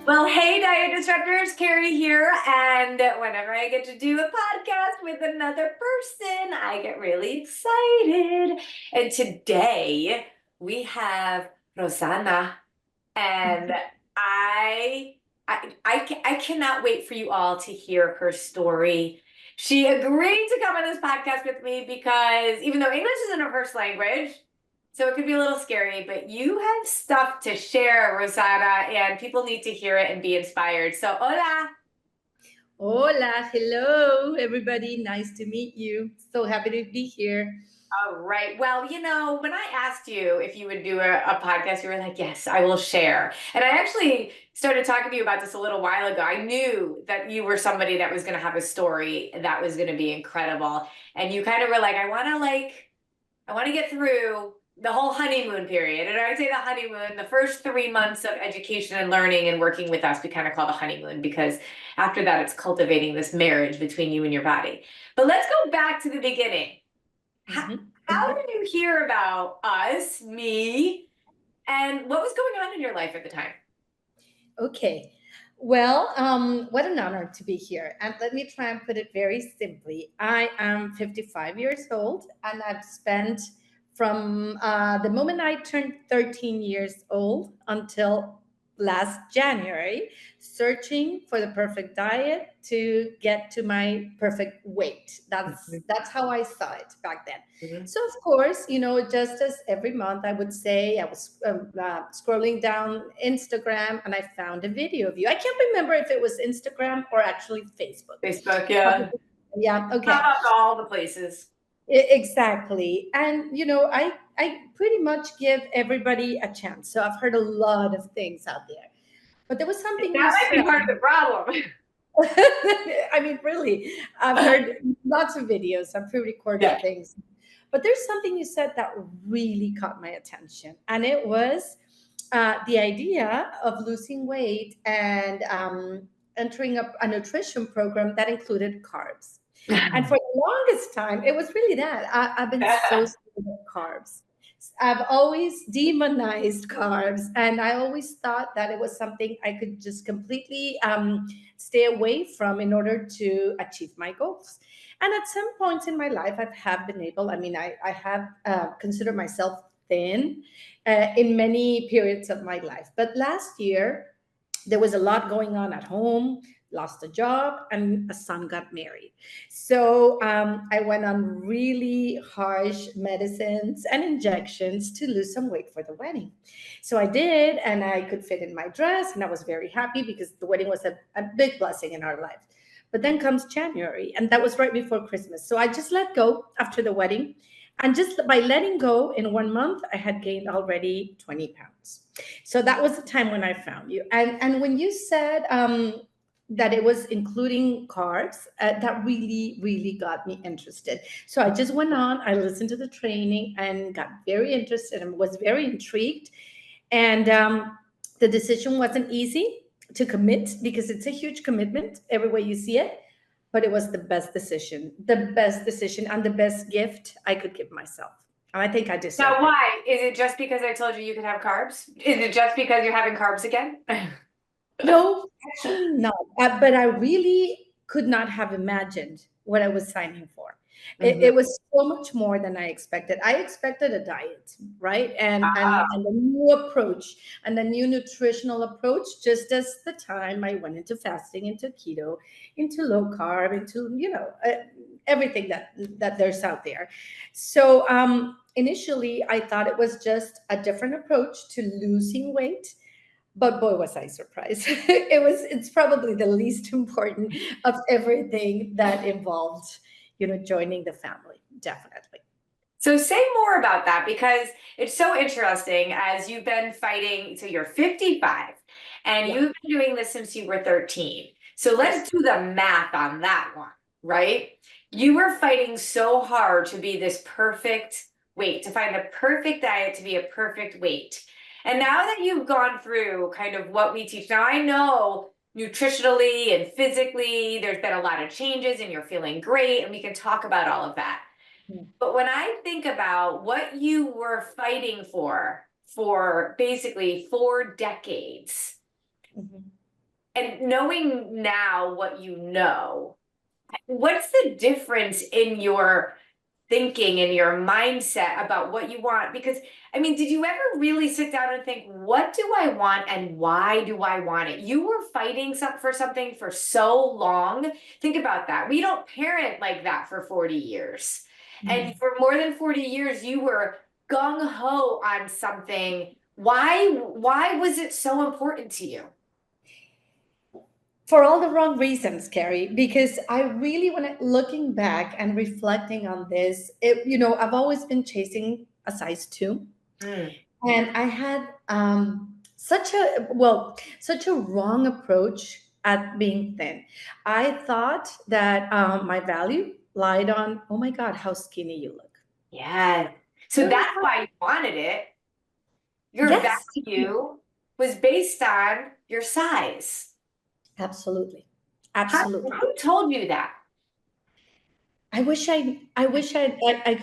Well, hey, Diet Disruptors, Carrie here. And whenever I get to do a podcast with another person, I get really excited. And today we have Rosana, and I cannot wait for you all to hear her story. She agreed to come on this podcast with me because even though English isn't her first language, so it could be a little scary, but you have stuff to share, Rosana, and people need to hear it and be inspired. So, hola. Hola, hello, everybody. Nice to meet you. So happy to be here. All right. Well, when I asked you if you would do a podcast, you were like, yes, I will share. And I actually started talking to you about this a little while ago. I knew that you were somebody that was going to have a story that was going to be incredible. And you kind of were like, I want to get through the whole honeymoon period. And I say the honeymoon, the first 3 months of education and learning and working with us, we kind of call the honeymoon because after that, it's cultivating this marriage between you and your body. But let's go back to the beginning. How, Mhm. how did you hear about us, me, and what was going on in your life at the time? Okay. Well, what an honor to be here. And let me try and put it very simply. I am 55 years old, and I've spent from the moment I turned 13 years old until last January searching for the perfect diet to get to my perfect weight. That's how I saw it back then. Mhm. So of course, just as every month, I would say I was scrolling down Instagram and I found a video of you. I can't remember if it was Instagram or actually Facebook. Facebook, yeah. Yeah, How okay. about all the places? Exactly. And I pretty much give everybody a chance. So I've heard a lot of things out there. But there was something you That might said. be part of the problem. I mean, really, I've heard lots of videos, I've pre-recorded Yeah. things. But there's something you said that really caught my attention. And it was the idea of losing weight and entering a nutrition program that included carbs. And for the longest time, it was really that. I've been so scared of carbs. I've always demonized carbs, and I always thought that it was something I could just completely stay away from in order to achieve my goals. And at some points in my life, I have been able, I have considered myself thin in many periods of my life. But last year, there was a lot going on at home, lost a job, and a son got married. So I went on really harsh medicines and injections to lose some weight for the wedding. So I did, and I could fit in my dress, and I was very happy because the wedding was a big blessing in our lives. But then comes January, and that was right before Christmas. So I just let go after the wedding. And just by letting go in 1 month, I had gained already 20 pounds. So that was the time when I found you. And when you said that it was including carbs, that really got me interested. So I just went on. I listened to the training and got very interested and was very intrigued. And the decision wasn't easy to commit because it's a huge commitment every way you see it. But it was the best decision, and the best gift I could give myself. And I think I Now, deserved it. why? Is it just because I told you you could have carbs? Is it just because you're having carbs again? No, actually not. But I really could not have imagined what I was signing for. Mhm. It was so much more than I expected. I expected a diet, right? Ah, And a new approach and a new nutritional approach, just as the time I went into fasting, into keto, into low carb, into everything that there's out there. So initially, I thought it was just a different approach to losing weight, but boy was I surprised. It's probably the least important of everything that involved joining the family, definitely. so say more about that because it's so interesting as you've been fighting. So you're 55 and Yeah. you've been doing this since you were 13. So Yes. let's do the math on that one, right? You were fighting so hard to be this perfect weight, to find the perfect diet to be a perfect weight. And now that you've gone through kind of what we teach, now I know nutritionally and physically, there's been a lot of changes and you're feeling great, and we can talk about all of that. But when I think about what you were fighting for basically 4 decades, Mhm. And knowing now what you know, what's the difference in your thinking and your mindset about what you want? Because, I mean, did you ever really sit down and think, what do I want and why do I want it? You were fighting for something for so long. Think about that. We don't parent like that for 40 years. And Mm. for more than 40 years, you were gung ho on something. Why was it so important to you? For all the wrong reasons, Carrie, because I really, when looking back and reflecting on this, I've always been chasing a size two. Mm. And I had such a wrong approach at being thin. I thought that my value lied on, oh my God, how skinny you look. Yeah. So Oh my that's God. why you wanted it. Your Yes, value was based on your size. absolutely. How, Absolutely. who told you that? I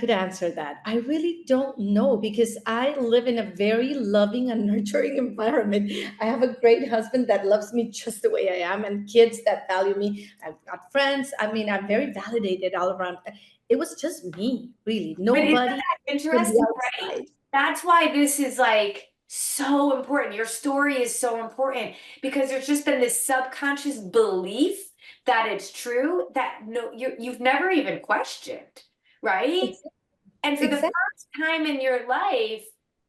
could answer that. I really don't know because I live in a very loving and nurturing environment. I have a great husband that loves me just the way I am and kids that value me. I've got friends. I mean, I'm very validated all around. It was just me, really. But isn't Nobody that from interesting, the right? outside. That's why this is like so important. Your story is so important because there's just been this subconscious belief that it's true that no, you've never even questioned, right? Ex- And for the Exactly. first time in your life,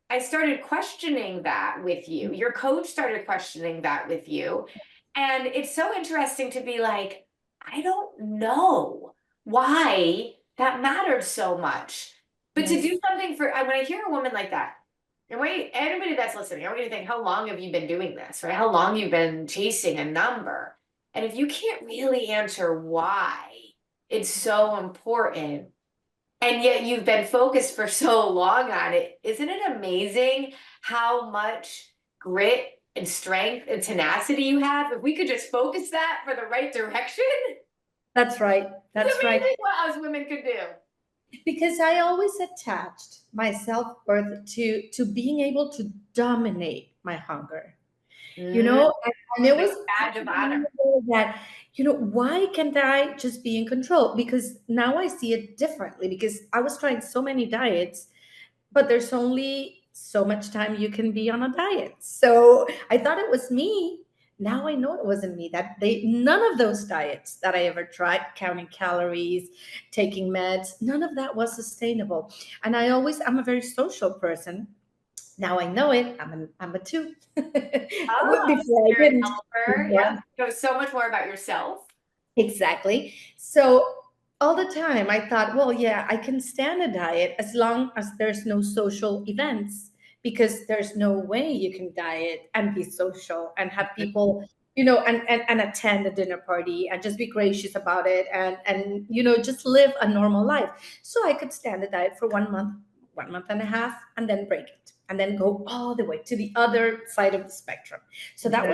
I started questioning that with you. Your coach started questioning that with you. And it's so interesting to be like, I don't know why that mattered so much. But to Yes. do something for, when I hear a woman like that, and wait, anybody that's listening, I want you to think, how long have you been doing this, right? How long you've been chasing a number. And if you can't really answer why it's so important, and yet you've been focused for so long on it. Isn't it amazing how much grit and strength and tenacity you have? If we could just focus that for the right direction, That's right. it's That's right. amazing what us women could do. Because I always attached my self-worth to being able to dominate my hunger. Mm, And it like was a badge of honor. unbelievable that, why can't I just be in control? Because now I see it differently because I was trying so many diets, but there's only so much time you can be on a diet. So I thought it was me. Now I know it wasn't me. That they none of those diets that I ever tried, counting calories, taking meds, none of that was sustainable. And I'm a very social person. Now I know it. I'm a two. Oh, Before I you're a didn't. helper. Yep. Know so much more about yourself. Exactly. So all the time I thought, well, yeah, I can stand a diet as long as there's no social events, because there's no way you can diet and be social and have people, and attend a dinner party and just be gracious about it and just live a normal life. So I could stand a diet for 1 month, 1 month and a half, and then break it and then go all the way to the other side of the spectrum. So that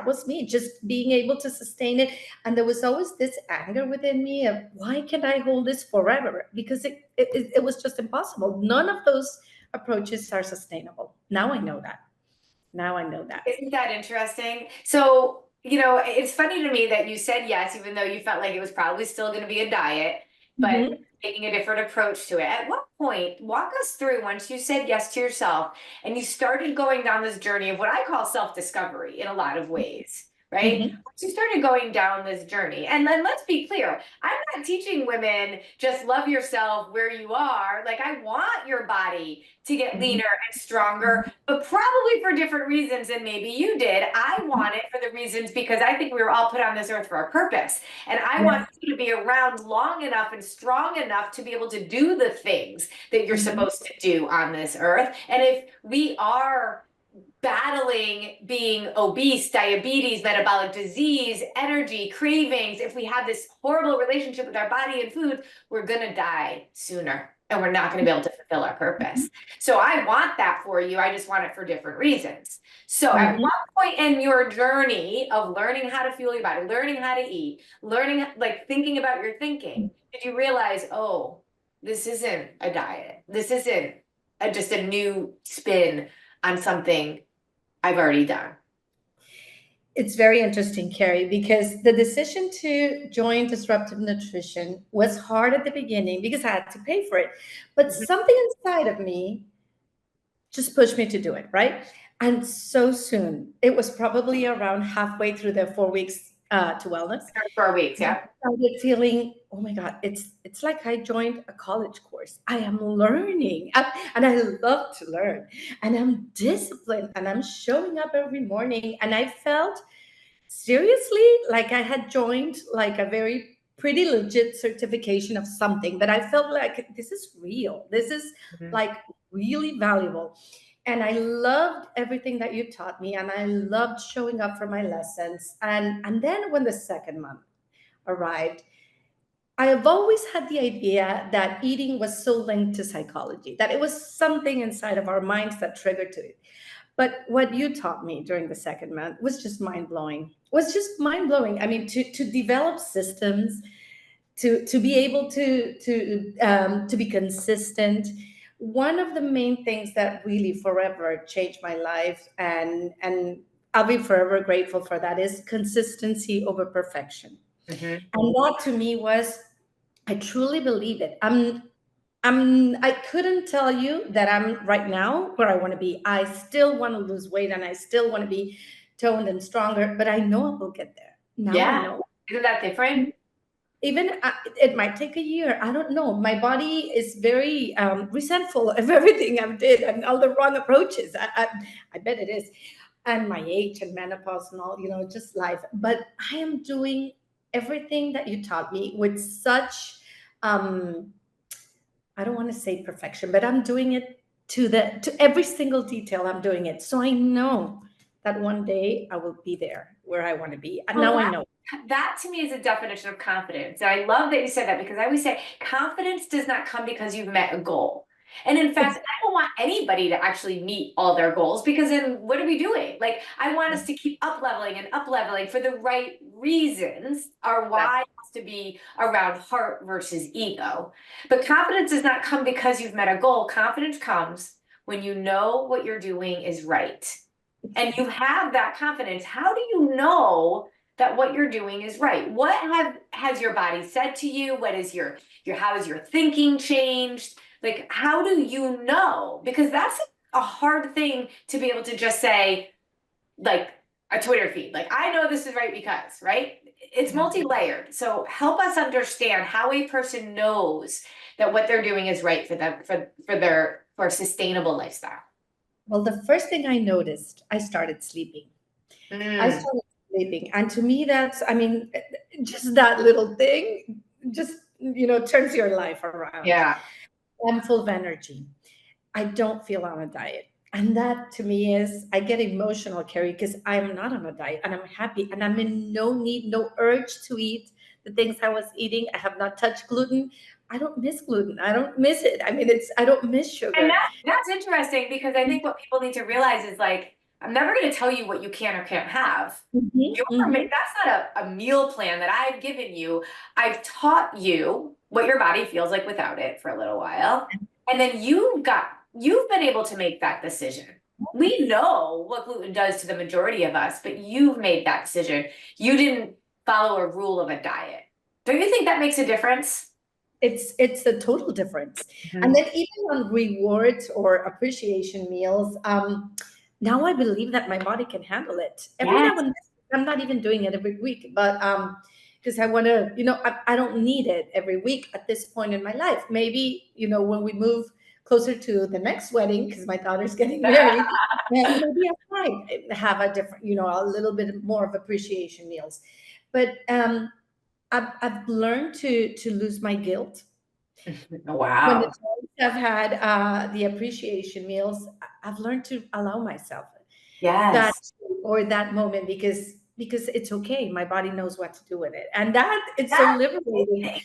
was me, just being able to sustain it. And there was always this anger within me of, why can't I hold this forever? Because it was just impossible. None of those approaches are sustainable. Now I know that. Now I know that. Isn't that interesting? So, it's funny to me that you said yes, even though you felt like it was probably still going to be a diet, but Mhm, taking a different approach to it. At what point, walk us through once you said yes to yourself and you started going down this journey of what I call self-discovery in a lot of ways, right? mhm, Once you started going down this journey, and then let's be clear, I'm not teaching women just love yourself where you are. Like, I want your body to get mhm, leaner and stronger, but probably for different reasons than maybe you did. I want it for the reasons because I think we were all put on this earth for a purpose. And I yeah, want you to be around long enough and strong enough to be able to do the things that you're mhm, supposed to do on this earth. And if we are battling being obese, diabetes, metabolic disease, energy, cravings, if we have this horrible relationship with our body and food, we're going to die sooner and we're not going to be able to fulfill our purpose. So I want that for you. I just want it for different reasons. So at mhm. what point in your journey of learning how to fuel your body, learning how to eat, learning, like thinking about your thinking, did you realize, oh, this isn't a diet. This isn't just a new spin on something I've already done? It's very interesting, Carrie, because the decision to join Disruptive Nutrition was hard at the beginning because I had to pay for it. But Mhm. something inside of me just pushed me to do it, right? And so soon, it was probably around halfway through the 4 weeks to wellness, 4 weeks, I yeah. started feeling, oh my God, it's like I joined a college course. I am learning, and I love to learn, and I'm disciplined, and I'm showing up every morning, and I felt seriously like I had joined like a very pretty legit certification of something that I felt like this is real. This is Mhm. like really valuable. And I loved everything that you taught me, and I loved showing up for my lessons. And then when the second month arrived, I have always had the idea that eating was so linked to psychology, that it was something inside of our minds that triggered to it. But what you taught me during the second month was just mind blowing. Was just mind blowing. I mean, to develop systems, to be able to be consistent. One of the main things that really forever changed my life, and I'll be forever grateful for that, is consistency over perfection. Mhm. And that to me was, I truly believe it. I couldn't tell you that I'm right now where I want to be. I still want to lose weight and I still want to be toned and stronger, but I know I will get there. Now I Yeah. know. Isn't that different? Even it might take a year. I don't know. My body is very resentful of everything I've did and all the wrong approaches. I bet it is. And my age and menopause and all, just life. But I am doing everything that you taught me with such um, I don't want to say perfection, but I'm doing it to every single detail. I'm doing it. So I know that one day I will be there where I want to be. And Well, now I that know. that to me is a definition of confidence. And I love that you said that because I always say confidence does not come because you've met a goal. And in fact, It's I don't want anybody to actually meet all their goals because then what are we doing? Like, I want us to keep up leveling for the right reasons. Our why has to be around heart versus ego. But confidence does not come because you've met a goal. Confidence comes when you know what you're doing is right. And you have that confidence. How do you know that what you're doing is right? What has your body said to you? What is your how has your thinking changed? Like, how do you know? Because that's a hard thing to be able to just say, like a Twitter feed. Like, I know this is right because, right? It's multi-layered. So help us understand how a person knows that what they're doing is right for them for a sustainable lifestyle. Well, the first thing I noticed, I started sleeping. I Mm, started sleeping. And to me, that's, I mean, just that little thing just, turns your life around. yeah. I'm full of energy. I don't feel on a diet. And that to me is, I get emotional, Carrie, because I'm not on a diet and I'm happy and I'm in no need, no urge to eat the things I was eating. I have not touched gluten. I don't miss gluten. I don't miss it. I mean, I don't miss And sugar. that's interesting because I think what people need to realize is like, I'm never going to tell you what you can or can't have. Mhm, mhm. That's not a meal plan that I've given you. I've taught you what your body feels like without it for a little while. And then you've been able to make that decision. We know what gluten does to the majority of us, but you've made that decision. You didn't follow a rule of a diet. Don't you think that makes a difference? It's a total difference. And Mhm. then even on rewards or appreciation meals, now I believe that my body can handle it. Every now Yes. and then, I'm not even doing it every week, but because I want to, I don't need it every week at this point in my life. Maybe, when we move closer to the next wedding, because my daughter's getting married, then maybe I might have a different, a little bit more of appreciation meals. But I've learned to lose my guilt when the Wow. times I've had the appreciation meals. I've learned to allow myself that Yes. or that moment because it's okay. My body knows what to do with it, and that it's so That's liberating. amazing.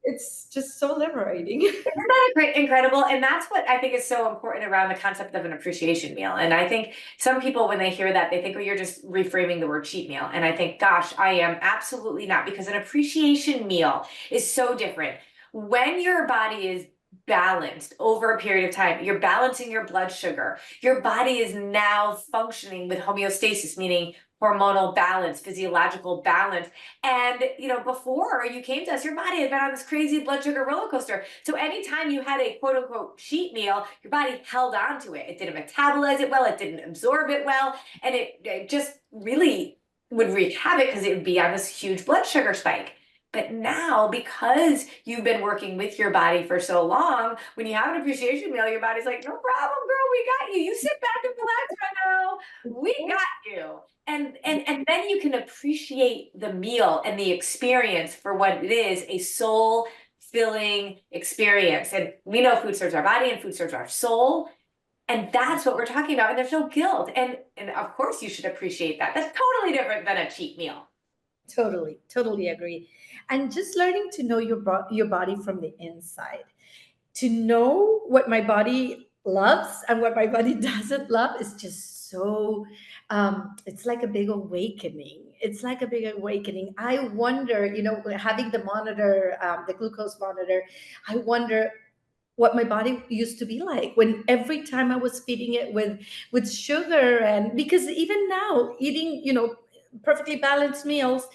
It's just so liberating. Isn't that incredible? And that's what I think is so important around the concept of an appreciation meal. And I think some people, when they hear that, they think, well, you're just reframing the word cheat meal. And I think, gosh, I am absolutely not, because an appreciation meal is so different. When your body is balanced over a period of time, you're balancing your blood sugar. Your body is now functioning with homeostasis, meaning hormonal balance, physiological balance. And, before you came to us, your body had been on this crazy blood sugar roller coaster. So anytime you had a quote unquote cheat meal, your body held on to it. It didn't metabolize it well, it didn't absorb it well, and it just really would wreak havoc because it would be on this huge blood sugar spike. But now, because you've been working with your body for so long, when you have an appreciation meal, your body's like, no problem, girl, we got you. You sit back and relax right now. We got you. And then you can appreciate the meal and the experience for what it is, a soul filling experience. And we know food serves our body and food serves our soul. And that's what we're talking about. And there's no guilt. And of course you should appreciate that. That's totally different than a cheat meal. Totally, totally agree. And just learning to know your body from the inside, to know what my body loves and what my body doesn't love is just so, it's like a big awakening. It's like a big awakening. I wonder, having the monitor, the glucose monitor, I wonder what my body used to be like when every time I was feeding it with sugar. And because even now eating, perfectly balanced meals,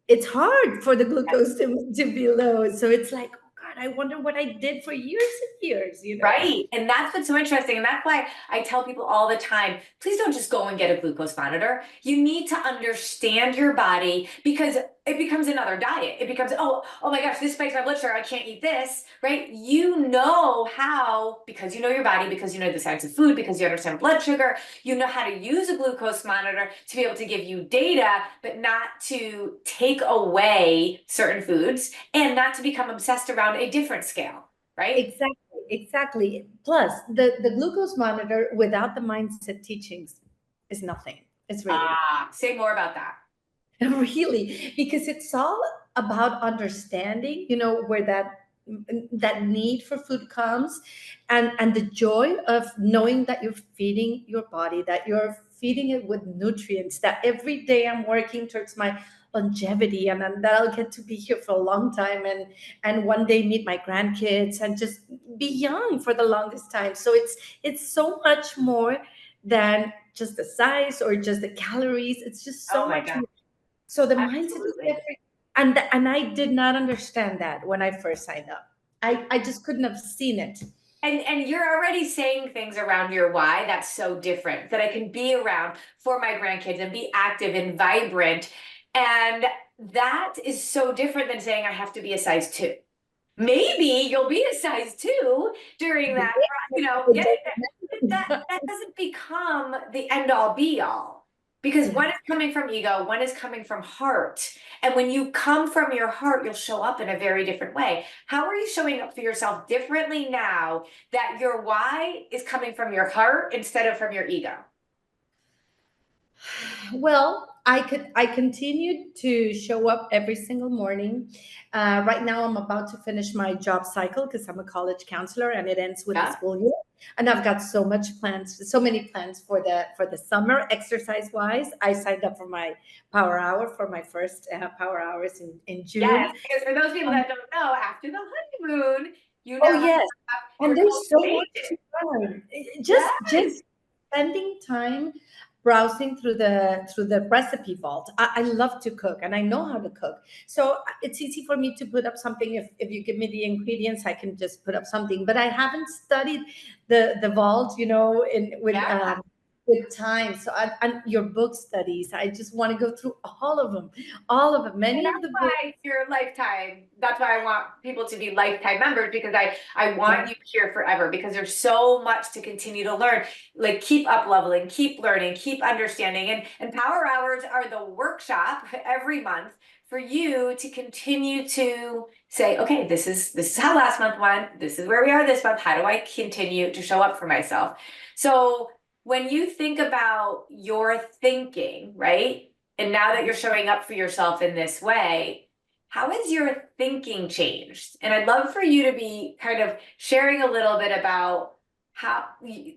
it's hard for the glucose to be low. So it's like, oh God, I wonder what I did for years and years. Right. And that's what's so interesting. And that's why I tell people all the time, please don't just go and get a glucose monitor. You need to understand your body because it becomes another diet. It becomes, oh my gosh, this spikes my blood sugar. I can't eat this, right? You know how, because you know your body, because you know the science of food, because you understand blood sugar, you know how to use a glucose monitor to be able to give you data, but not to take away certain foods and not to become obsessed around a different scale, right? Exactly, exactly. Plus, the glucose monitor without the mindset teachings is nothing. It's really Say more about that. really, because it's all about understanding, where that need for food comes, and the joy of knowing that you're feeding your body, that you're feeding it with nutrients, that every day I'm working towards my longevity, and that I'll get to be here for a long time, and one day meet my grandkids and just be young for the longest time. So it's so much more than just the size or just the calories. It's just Oh so my much God. more. So the mindset is Absolutely. different. And I did not understand that when I first signed up. I just couldn't have seen it. And you're already saying things around your why that's so different that I can be around for my grandkids and be active and vibrant. And that is so different than saying I have to be a size two. Maybe you'll be a size two during that, getting there. But that doesn't become the end all be all. Because one Yeah. is coming from ego, one is coming from heart. And when you come from your heart, you'll show up in a very different way. How are you showing up for yourself differently now that your why is coming from your heart instead of from your ego? Well, I continued to show up every single morning. Right now, I'm about to finish my job cycle because I'm a college counselor, and it ends with the Yeah. school year. And I've got so many plans for the summer. Exercise wise, I signed up for my power hour for my first power hours in Yes, June. because for those people that don't know, after the honeymoon, you Oh now have yes, and your there's goals so much stated. to learn. Yes. Just spending time browsing through the recipe vault. I love to cook and I know how to cook, so it's easy for me to put up something. If you give me the ingredients, I can just put up something. But I haven't studied the vault, in Yeah. with time. So and your book studies, I just want to go through all of them. And Many of that's the books. why you're a lifetime. That's why I want people to be lifetime members because I want you here forever because there's so much to continue to learn. Like keep up leveling, keep learning, keep understanding. And power hours are the workshop every month for you to continue to say, okay, this is how last month went. This is where we are this month. How do I continue to show up for myself? So when you think about your thinking, right? And now that you're showing up for yourself in this way, how has your thinking changed? And I'd love for you to be kind of sharing a little bit about how,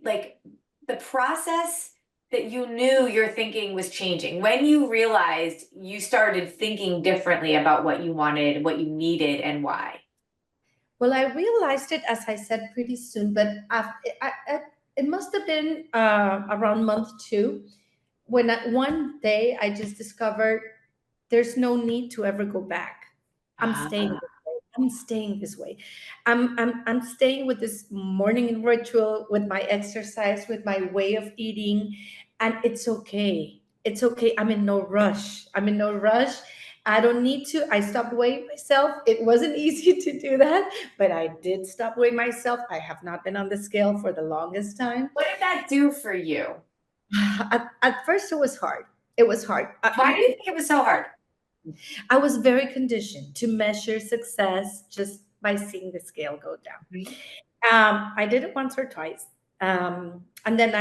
like, the process that you knew your thinking was changing. When you realized you started thinking differently about what you wanted, what you needed, and why. Well, I realized it, as I said, pretty soon, but it must have been around month two. one day I just discovered there's no need to ever go back. I'm staying Ah. this way. I'm staying this way. I'm staying with this morning ritual, with my exercise, with my way of eating, and it's okay. It's okay. I'm in no rush. I'm in no rush. I don't need to. I stopped weighing myself. It wasn't easy to do that, but I did stop weighing myself. I have not been on the scale for the longest time. What did that do for you? At first, it was hard. It was hard. Why do you think it was so hard? I was very conditioned to measure success just by seeing the scale go down. Mhm. I did it once or twice. And then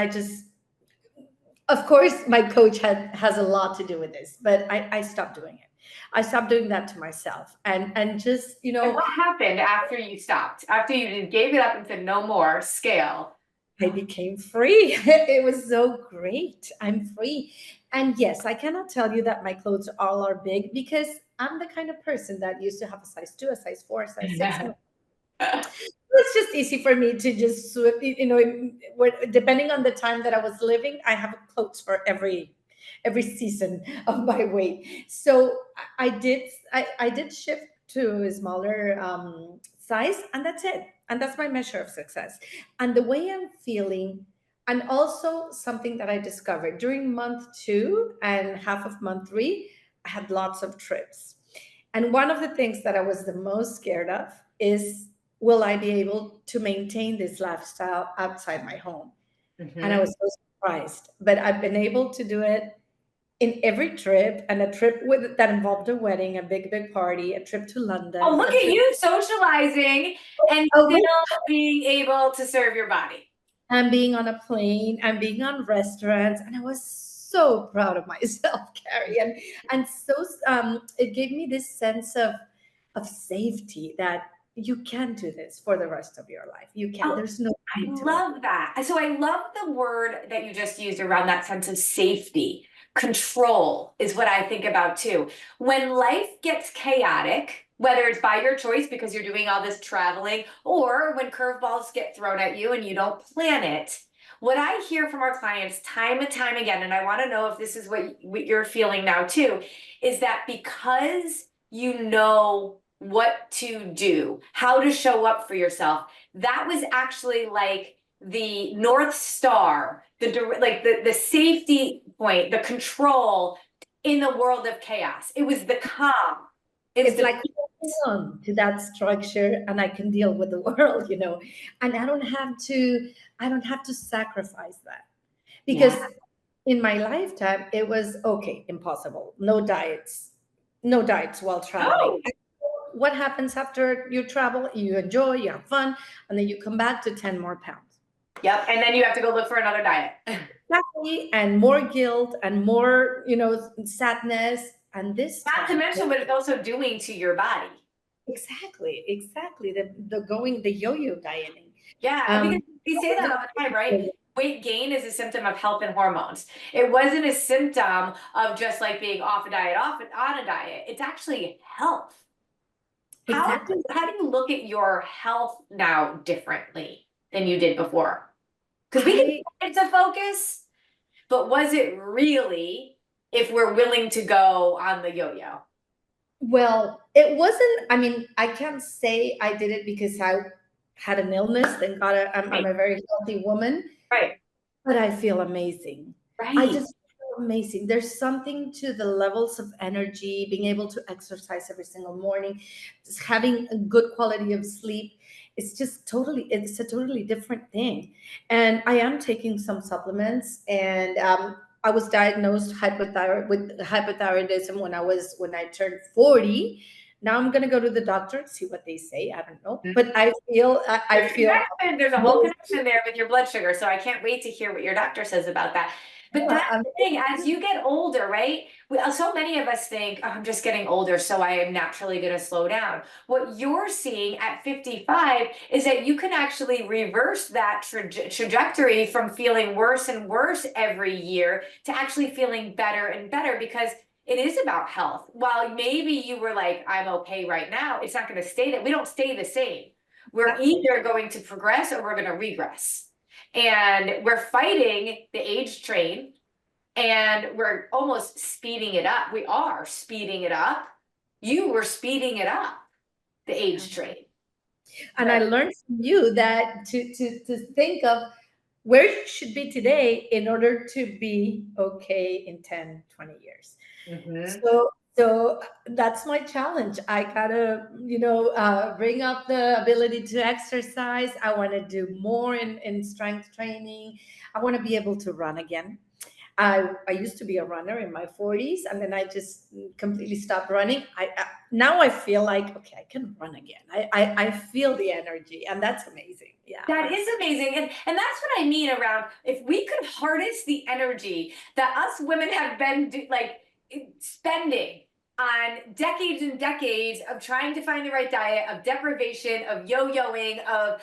of course, my coach has a lot to do with this, but I stopped doing it. I stopped doing that to myself, and just, And what happened after you stopped? After you gave it up and said no more scale? I became free. It was so great. I'm free. And yes, I cannot tell you that my clothes all are big, because I'm the kind of person that used to have a size 2, a size 4, a size 6, and it's just easy for me to just depending on the time that I was living, I have clothes for every season of my weight. So I did shift to a smaller size, and that's it. And that's my measure of success. And the way I'm feeling, and also something that I discovered during month 2 and half of month 3, I had lots of trips. And one of the things that I was the most scared of is, will I be able to maintain this lifestyle outside my home? And I Mhm. was so surprised. But I've been able to do it in every trip, and a trip that involved a wedding, a big party, a trip to Oh, London, look a at trip. you socializing and Oh, still being able to serve your body. and being on a plane and being on restaurants, and I was so proud of myself, Carrie, and so it gave me this sense of safety, that you can do this for the rest of your life. You can. Oh, There's no I need to ever. love that. So I love the word that you just used around that sense of safety. Control is what I think about too. When life gets chaotic, whether it's by your choice because you're doing all this traveling, or when curveballs get thrown at you and you don't plan it, what I hear from our clients time and time again, and I want to know if this is what you're feeling now too, is that because you know what to do, how to show up for yourself, that was actually like the North Star, the safety point, the control in the world of chaos. It was the calm. It was It's the like holding on to that structure, and I can deal with the world. And I don't have to sacrifice that, because yeah. in my lifetime it was okay, impossible, no diets, no diets while traveling. Oh, What happens after you travel? You enjoy, you have fun, and then you come back to 10 more pounds. yep. And then you have to go look for another diet. Exactly. And more guilt, and more, sadness. And this Not to time, mention what it's also doing to your body. exactly. The yo-yo dieting. Yeah, because Um, we say that all the time, right? Weight gain is a symptom of health and hormones. It wasn't a symptom of just like being off a diet, off on a diet. It's actually health. How exactly. how do you look at your health now differently than you did before? Because we can I it's a focus, but was it really if we're willing to go on the yo-yo? Well, it wasn't. I mean, I can't say I did it because I had an illness. Thank God, I'm Right, a very healthy woman. right, But I feel amazing. I right. just feel amazing. There's something to the levels of energy, being able to exercise every single morning, just having a good quality of sleep. It's a totally different thing. And I am taking some supplements, and I was diagnosed with hypothyroidism when I turned 40. Now I'm gonna go to the doctor and see what they say. I don't know, but I There's a feel connection, there's a whole connection there with your blood sugar. So I can't wait to hear what your doctor says about that. But that's I'm the thing, as you get older, right? So many of us think, "Oh, I'm just getting older, so I am naturally going to slow down." What you're seeing at 55 is that you can actually reverse that trajectory from feeling worse and worse every year to actually feeling better and better, because it is about health. While maybe you were like, I'm okay right now, it's not going to stay that. We don't stay the same. We're exactly. either going to progress or we're going to regress. And we're fighting the age train. and we're almost speeding it up. We are speeding it up. You were speeding it up, the age train. And I But learned from you that to think of where you should be today in order to be okay in 10, 20 years. mhm. So that's my challenge. I gotta, bring up the ability to exercise. I want to do more in strength training. I want to be able to run again. I used to be a runner in my 40s, and then I just completely stopped running. Now I feel like, okay, I can run again. I feel the energy, and that's amazing. Yeah. That is amazing. And that's what I mean around if we could harness the energy that us women have been spending on decades and decades of trying to find the right diet, of deprivation, of yo-yoing, of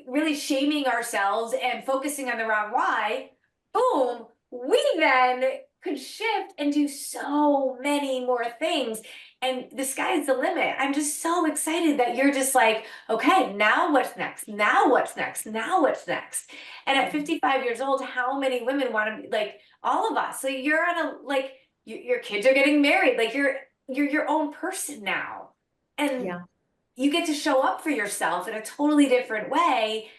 really shaming ourselves and focusing on the wrong why, boom, we then could shift and do so many more things. And the sky's the limit. I'm just so excited that you're just like, okay, now what's next? Now what's next? Now what's next? And at 55 years old, how many women want to be like all of us? So you're on a like your kids are getting married, like you're your own person now. And Yeah. you get to show up for yourself in a totally different way.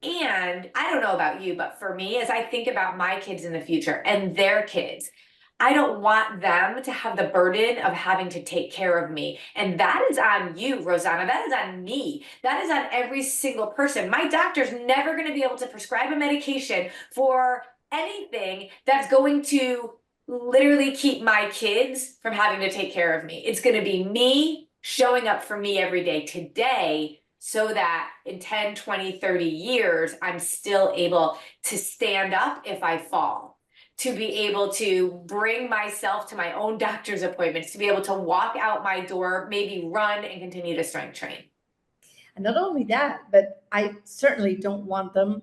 And I don't know about you, but for me, as I think about my kids in the future and their kids, I don't want them to have the burden of having to take care of me. And that is on you, Rosanna. That is on me. That is on every single person. My doctor's never going to be able to prescribe a medication for anything that's going to literally keep my kids from having to take care of me. It's going to be me showing up for me every day today so that in 10, 20, 30 years, I'm still able to stand up if I fall, to be able to bring myself to my own doctor's appointments, to be able to walk out my door, maybe run and continue to strength train. And not only that, but I certainly don't want them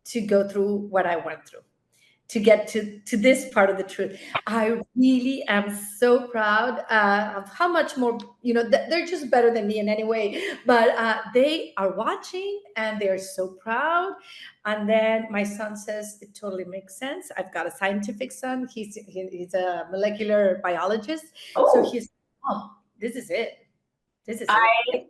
to go through what I went through to get to this part of the truth. I really am so proud of how much more, they're just better than me in any way, but they are watching and they're so proud. And then my son says, it totally makes sense. I've got a scientific son. He's a molecular biologist. So Oh, he's, oh, this is it. This is it. I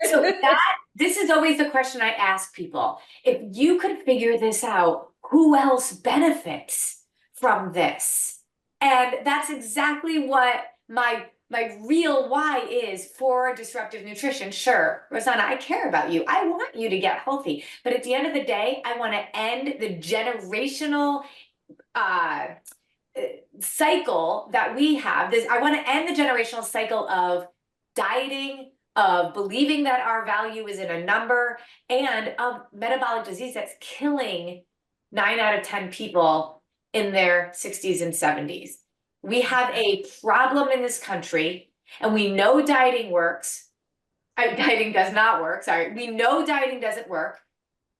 so that this is always the question I ask people. If you could figure this out, who else benefits from this? And that's exactly what my real why is for disruptive nutrition. Sure, Rosanna, I care about you. I want you to get healthy. But at the end of the day, I want to end the generational uh, cycle that we have. This I want to end the generational cycle of dieting, of believing that our value is in a number, and of metabolic disease that's killing 9 out of 10 people in their 60s and 70s. We have a problem in this country, and we know dieting works. Dieting does not work. Sorry. We know dieting doesn't work.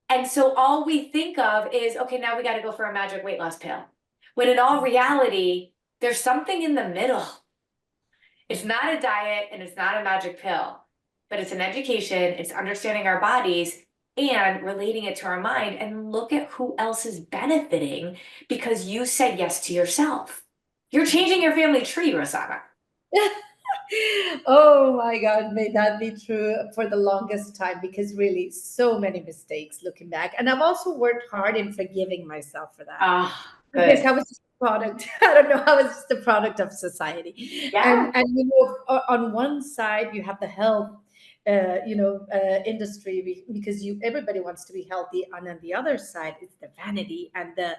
And so all we think of is, okay, now we got to go for a magic weight loss pill. When in all reality, there's something in the middle. It's not a diet and it's not a magic pill, but it's an education, it's understanding our bodies and relating it to our mind. And look at who else is benefiting because you said yes to yourself. You're changing your family tree, Rosana. Oh my God, may that be true for the longest time because really so many mistakes looking back. And I've also worked hard in forgiving myself for that Ah, because good. I was just a product. I don't know, I was just a product of society. Yeah. And on one side you have the health industry because you everybody wants to be healthy, and on the other side it's the vanity and the,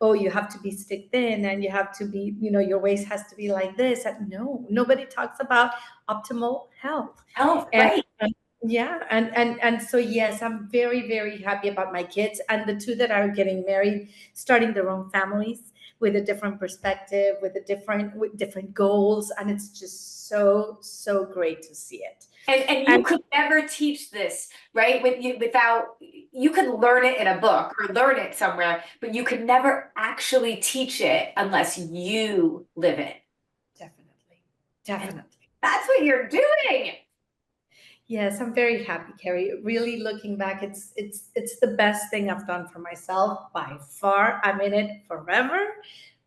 oh, you have to be stick thin and you have to be, your waist has to be like this. And no, nobody talks about optimal health. Health, and right. yeah, and so yes, I'm very, very happy about my kids and the two that are getting married, starting their own families with a different perspective, with different goals, and it's just so great to see it. And you And could never teach this, right? Without you could learn it in a book or learn it somewhere, but you could never actually teach it unless you live it. definitely, And definitely. that's what you're doing. Yes, I'm very happy, Carrie. Really looking back, it's the best thing I've done for myself by far. I'm in it forever.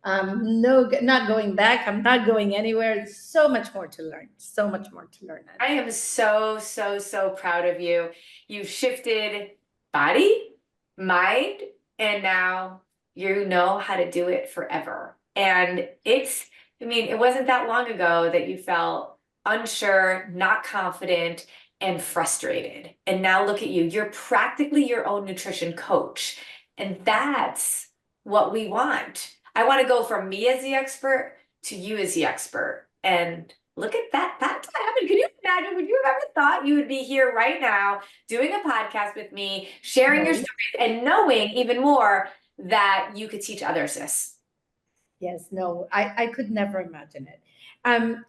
No, not going back. I'm not going anywhere. There's so much more to learn. So much more to learn. I am so, so, so proud of you. You've shifted body, mind, and now you know how to do it forever. And I mean, it wasn't that long ago that you felt unsure, not confident, and frustrated. And now look at you. You're practically your own nutrition coach. And that's what we want. I want to go from me as the expert to you as the expert. And look at that. That's what happened. Can you imagine? Would you have ever thought you would be here right now doing a podcast with me, sharing your No. stories, and knowing even more that you could teach others this? Yes, no, I could never imagine it. Um,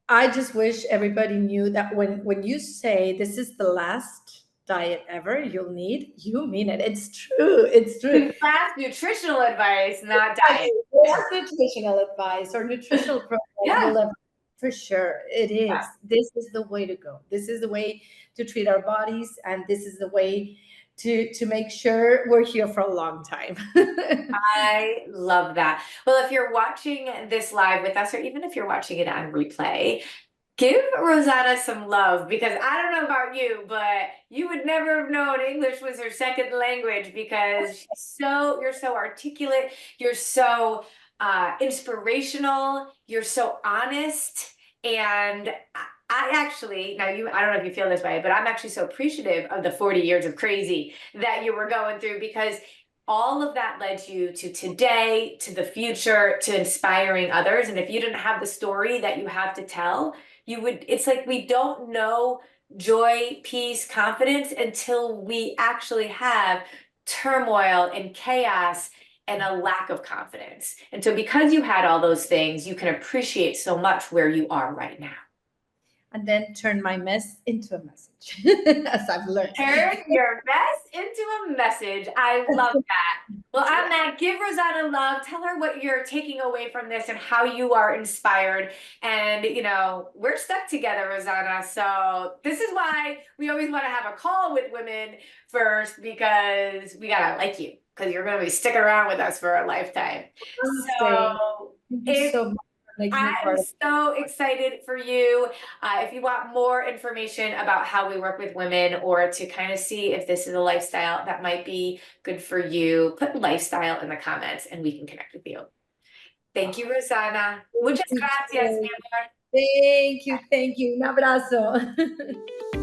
I just wish everybody knew that when you say this is the last diet ever you'll need, you mean it. It's true. It's true. Last nutritional advice, not diet. Exactly. Last nutritional advice or nutritional program Yeah. you'll ever, for sure. It Yeah. is. This is the way to go. This is the way to treat our bodies, and this is the way to make sure we're here for a long time. I love that. Well, if you're watching this live with us, or even if you're watching it on replay, give Rosana some love because I don't know about you, but you would never have known English was her second language because you're so articulate, you're so inspirational, you're so honest, and I actually, now I don't know if you feel this way, but I'm actually so appreciative of the 40 years of crazy that you were going through because all of that led you to today, to the future, to inspiring others. And if you didn't have the story that you have to tell, it's like we don't know joy, peace, confidence until we actually have turmoil and chaos and a lack of confidence. And so because you had all those things, you can appreciate so much where you are right now. And then turn my mess into a message, as I've learned. Turn your mess into a message. I love that. Well, on that, give Rosana love. Tell her what you're taking away from this and how you are inspired. And, we're stuck together, Rosana. So this is why we always want to have a call with women first because we got to like you because you're going to be sticking around with us for a lifetime. Stay. So Thank you if so much for making me I'm part of so excited for you. If you want more information about how we work with women or to kind of see if this is a lifestyle that might be good for you, put lifestyle in the comments and we can connect with you. Thank you, Rosana. Muchas gracias, mi amor. Thank you. Thank you. Un abrazo.